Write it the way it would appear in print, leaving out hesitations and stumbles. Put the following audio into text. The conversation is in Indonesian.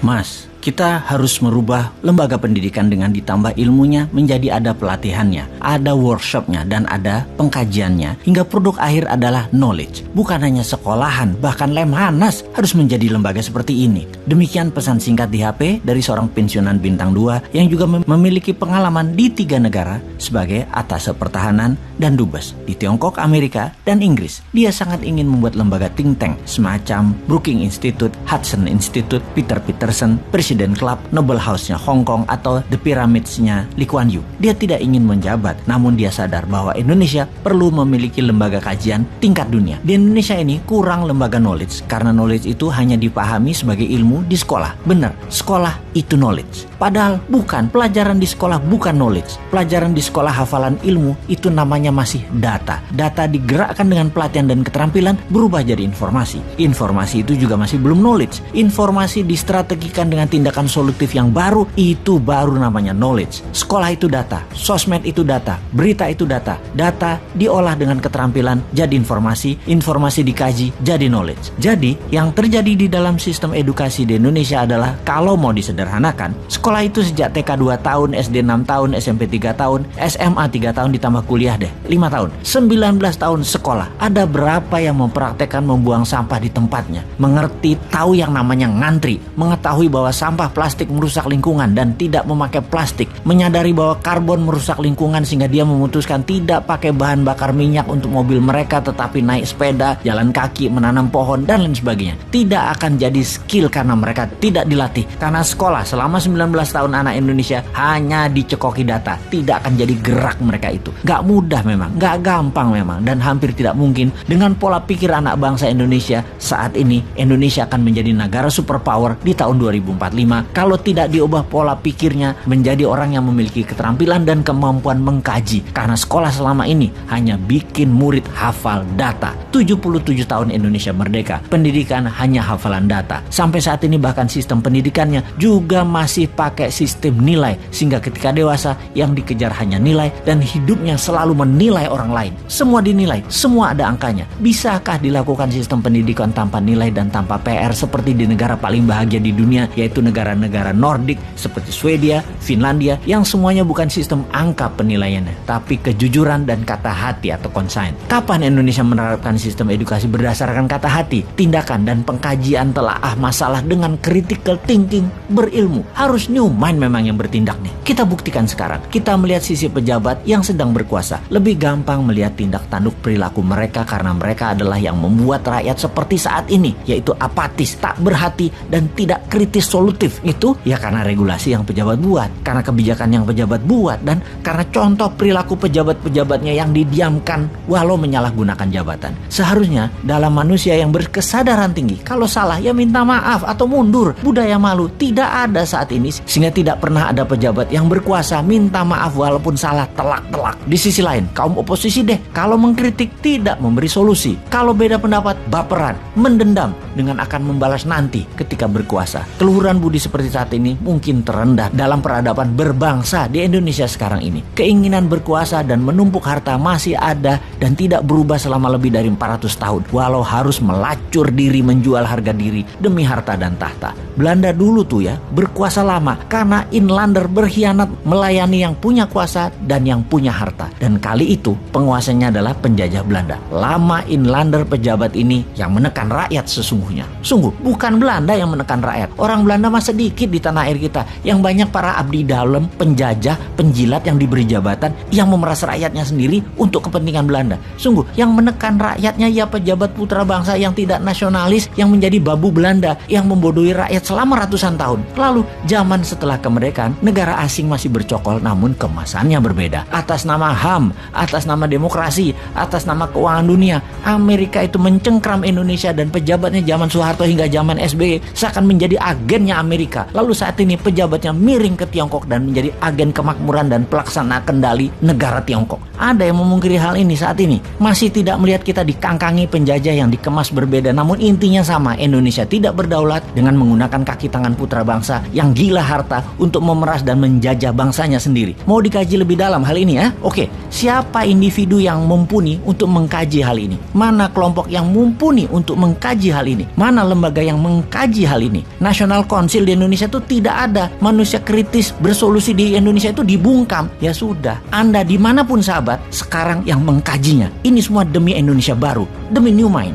Mas, kita harus merubah lembaga pendidikan dengan ditambah ilmunya menjadi ada pelatihannya, ada workshopnya, dan ada pengkajiannya. Hingga produk akhir adalah knowledge. Bukan hanya sekolahan, bahkan Lemhanas harus menjadi lembaga seperti ini. Demikian pesan singkat di HP dari seorang pensiunan bintang 2 yang juga memiliki pengalaman di 3 negara sebagai atase pertahanan dan dubes di Tiongkok, Amerika, dan Inggris. Dia sangat ingin membuat lembaga think tank semacam Brookings Institute, Hudson Institute, Peter Peterson, Presiden Club, Noble House-nya Hong Kong, atau The Pyramids-nya Lee Kuan Yew. Dia tidak ingin menjabat, namun dia sadar bahwa Indonesia perlu memiliki lembaga kajian tingkat dunia. Di Indonesia ini kurang lembaga knowledge, karena knowledge itu hanya dipahami sebagai ilmu di sekolah. Benar, sekolah itu knowledge. Padahal bukan, pelajaran di sekolah bukan knowledge. Pelajaran di sekolah hafalan ilmu itu namanya masih data. Data digerakkan dengan pelatihan dan keterampilan berubah jadi informasi. Informasi itu juga masih belum knowledge. Informasi distrategikan dengan tindakan solutif yang baru, itu baru namanya knowledge. Sekolah itu data, sosmed itu data, berita itu data. Data diolah dengan keterampilan jadi informasi, informasi dikaji jadi knowledge. Jadi yang terjadi di dalam sistem edukasi di Indonesia adalah kalau mau disederhanakan, sekolah itu sejak TK 2 tahun, SD 6 tahun, SMP 3 tahun, SMA 3 tahun ditambah kuliah deh 5 tahun. 19 tahun sekolah. Ada berapa yang mempraktekkan membuang sampah di tempatnya? Mengerti, tahu yang namanya ngantri, mengetahui bahwa sampah plastik merusak lingkungan dan tidak memakai plastik, menyadari bahwa karbon merusak lingkungan sehingga dia memutuskan tidak pakai bahan bakar minyak untuk mobil mereka tetapi naik sepeda, jalan kaki, menanam pohon, dan lain sebagainya. Tidak akan jadi skill karena mereka tidak dilatih. Karena sekolah selama 19 tahun anak Indonesia hanya dicekoki data, tidak akan jadi gerak mereka itu. Gak mudah memang, gak gampang memang, dan hampir tidak mungkin dengan pola pikir anak bangsa Indonesia saat ini. Indonesia akan menjadi negara superpower di tahun 2045 kalau tidak diubah pola pikirnya menjadi orang yang memiliki keterampilan dan kemampuan mengkaji. Karena sekolah selama ini hanya bikin murid hafal data. 77 tahun Indonesia merdeka, pendidikan hanya hafalan data. Sampai saat ini bahkan sistem pendidikannya juga masih pakai sistem nilai, sehingga ketika dewasa yang dikejar hanya nilai dan hidupnya selalu menilai orang lain. Semua dinilai, semua ada angkanya. Bisakah dilakukan sistem pendidikan tanpa nilai dan tanpa PR seperti di negara paling bahagia di dunia, yaitu negara-negara Nordik seperti Swedia, Finlandia, yang semuanya bukan sistem angka penilaiannya, tapi kejujuran dan kata hati atau conscience. Kapan Indonesia menerapkan sistem edukasi berdasarkan kata hati, tindakan, dan pengkajian telaah masalah dengan critical thinking, berilmu? Harus new mind memang yang bertindak nih. Kita buktikan sekarang. Kita melihat sisi pejabat yang sedang berkuasa. Lebih gampang melihat tindak tanduk perilaku mereka karena mereka adalah yang membuat rakyat seperti saat ini, yaitu apatis, tak berhati, dan tidak kritis solutif. Itu ya karena regulasi yang pejabat buat, karena kebijakan yang pejabat buat, dan karena contoh perilaku pejabat-pejabatnya yang didiamkan walau menyalahgunakan jabatan. Seharusnya dalam manusia yang berkesadaran tinggi, kalau salah ya minta maaf atau mundur. Budaya malu tidak ada saat ini, sehingga tidak pernah ada pejabat yang berkuasa minta maaf walaupun salah telak-telak. Di sisi lain, kaum oposisi deh, kalau mengkritik tidak memberi solusi, kalau beda pendapat baperan, mendendam dengan akan membalas nanti ketika berkuasa. Keluhuran budi seperti saat ini mungkin terendah dalam peradaban berbangsa di Indonesia sekarang ini. Keinginan berkuasa dan menumpuk harta masih ada dan tidak berubah selama lebih dari 400 tahun, walau harus melacur diri, menjual harga diri demi harta dan tahta. Belanda dulu tuh ya berkuasa lama karena inlander berkhianat melayani yang punya kuasa dan yang punya harta, dan kali itu penguasanya adalah penjajah Belanda. Lama inlander pejabat ini yang menekan rakyat sesungguhnya. Sungguh bukan Belanda yang menekan rakyat. Orang Belanda mah sedikit di tanah air kita, yang banyak para abdi dalam, penjajah, penjilat yang diberi jabatan, yang memeras rakyatnya sendiri untuk kepentingan Belanda. Sungguh yang menekan rakyatnya ya pejabat putra bangsa yang tidak nasionalis, yang menjadi babu Belanda, yang membodohi rakyat selama ratusan tahun. Lalu zaman setelah kemerdekaan, negara asing masih bercokol namun kemasannya berbeda. Atas nama HAM, atas nama demokrasi, atas nama keuangan dunia, Amerika itu mencengkram Indonesia dan pejabatnya zaman Soeharto hingga zaman SBY seakan menjadi agennya Amerika. Lalu saat ini pejabatnya miring ke Tiongkok dan menjadi agen kemakmuran dan pelaksana kendali negara Tiongkok. Ada yang memungkiri hal ini saat ini? Masih tidak melihat kita dikangkangi penjajah yang dikemas berbeda, namun intinya sama. Indonesia tidak berdaulat dengan menggunakan kaki tangan putra bangsa yang gila harta untuk memeras dan menjajah bangsanya sendiri. Mau dikaji lebih dalam hal ini ya? Oke, siapa individu yang mumpuni untuk mengkaji hal ini? Mana kelompok yang mumpuni untuk mengkaji hal ini? Mana lembaga yang mengkaji hal ini? National Council kecil di Indonesia itu tidak ada. Manusia kritis bersolusi di Indonesia itu dibungkam. Ya sudah, Anda dimanapun sahabat, sekarang yang mengkajinya. Ini semua demi Indonesia baru, demi New Mind.